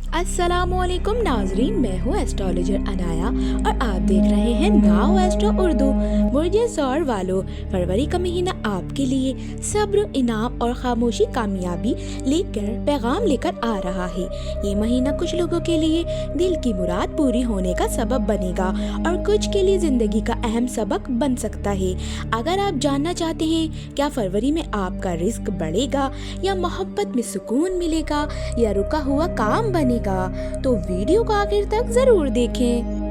अस्सलाम वालेकुम नाजरीन, मैं हूँ एस्ट्रोलॉजर अनाया और आप देख रहे हैं नाउ एस्ट्रो उर्दू। बुर्जे सौर वालों, फरवरी का महीना आपके लिए सब्र, इनाम और खामोशी कामयाबी पैगाम लेकर आ रहा है। ये महीना कुछ लोगों के लिए दिल की मुराद पूरी होने का सबब बनेगा और कुछ के लिए जिंदगी का अहम सबक बन सकता है। अगर आप जानना चाहते हैं क्या फरवरी में आपका रिस्क बढ़ेगा या मोहब्बत में सुकून मिलेगा या रुका हुआ काम बनेगा, तो वीडियो को आखिर तक जरूर देखें।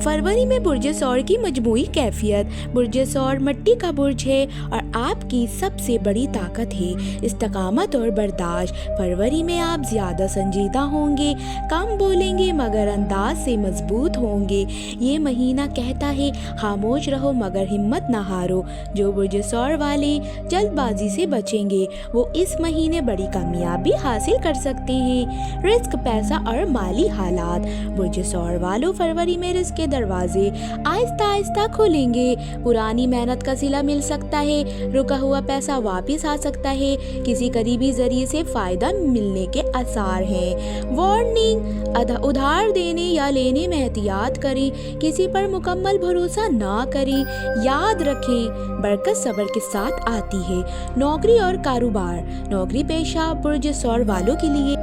फरवरी में बुर्जे सौर की मजमूई कैफियत। बुर्जे सौर मिट्टी का बुर्ज है और आपकी सबसे बड़ी ताकत है इस्तकामत और बर्दाश्त। फरवरी में आप ज्यादा संजीदा होंगे, कम बोलेंगे मगर अंदाज से मजबूत होंगे। ये महीना कहता है खामोश रहो मगर हिम्मत ना हारो। जो बुर्जे सौर वाले जल्दबाजी से बचेंगे वो इस महीने बड़ी कामयाबी हासिल कर सकते हैं। रिस्क, पैसा और माली हालात। बुर्जे सौर वालों, फरवरी में रिस्क के दरवाजे आहिस्ता आहिस्ता खुलेंगे। पुरानी मेहनत का सिला मिल सकता है, रुका हुआ पैसा वापस आ सकता है, किसी करीबी जरिए से फायदा मिलने के आसार हैं। वार्निंग, उधार देने या लेने में एहतियात करें, किसी पर मुकम्मल भरोसा ना करें। याद रखें बरकत सब्र के साथ आती है। नौकरी और कारोबार। नौकरी पेशा बुर्ज सौर वालों के लिए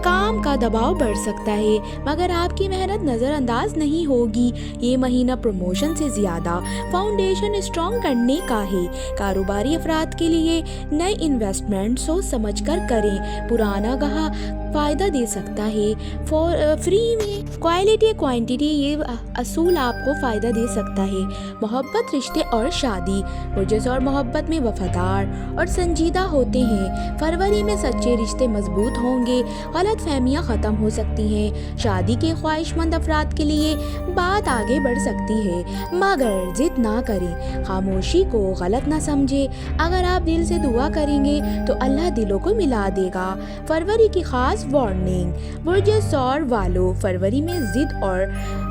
काम का दबाव बढ़ सकता है मगर आपकी मेहनत नज़रअंदाज नहीं होगी। ये महीना प्रमोशन से ज़्यादा फाउंडेशन स्ट्रॉन्ग करने का है। कारोबारी अफराद के लिए नए इन्वेस्टमेंट सोच समझ कर करें। पुराना गहा फ़ायदा दे सकता है। फ्री में क्वालिटी क्वांटिटी, ये असूल आपको फ़ायदा दे सकता है। मोहब्बत, रिश्ते और शादी। बुर्ज और मोहब्बत में वफादार और संजीदा होते हैं। फरवरी में सच्चे रिश्ते मजबूत होंगे, गलत फहमियाँ ख़त्म हो सकती हैं। शादी के ख्वाहिशमंद अफराद के लिए बात आगे बढ़ सकती है मगर जिद ना करें, खामोशी को गलत ना समझे। अगर आप दिल से दुआ करेंगे तो अल्लाह दिलों को मिला देगा। फरवरी की खास वार्निंग। बुर्ज सौर वालों, फरवरी में जिद और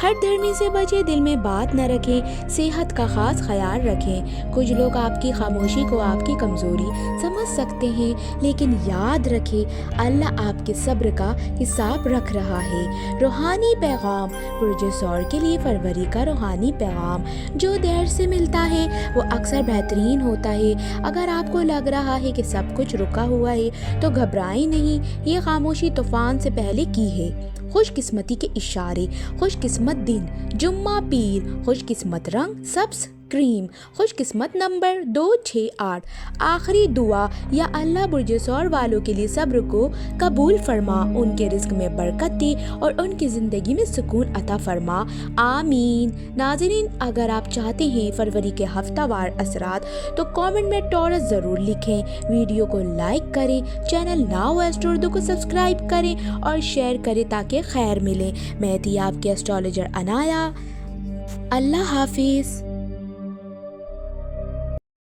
हर धर्मी से बचे, दिल में बात न रखें, सेहत का खास ख्याल रखें। कुछ लोग आपकी खामोशी को आपकी कमजोरी समझ सकते हैं लेकिन याद रखें अल्लाह आपके सब्र का हिसाब रख रहा है। रूहानी पैगाम। बुर्ज सौर के लिए फरवरी का रूहानी पैगाम जो देर से मिलता है वो अक्सर बेहतरीन होता है। अगर आपको लग रहा है कि सब कुछ रुका हुआ है तो घबराएं नहीं, ये खामोशी तूफान से पहले की है। खुशकिस्मती के इशारे। खुशकिस्मत दिन, जुम्मा, पीर। खुशकिस्मत रंग सब्ज क्रीम। खुशकिस्मत नंबर 268। आखिरी दुआ, या अल्लाह बुर्ज सौर वालों के लिए सब्र को कबूल फरमा, उनके रिस्क में बरकत दे और उनकी ज़िंदगी में सुकून अता फरमा, आमीन। नाज़रीन, अगर आप चाहते हैं फरवरी के हफ्तावार असरात तो कमेंट में टॉरस ज़रूर लिखें। वीडियो को लाइक करें, चैनल नाउ एस्ट्रो उर्दू को सब्सक्राइब करें और शेयर करें ताकि खैर मिले। मैं थी आपके एस्ट्रोलॉजर अनाया। अल्लाह हाफिज़।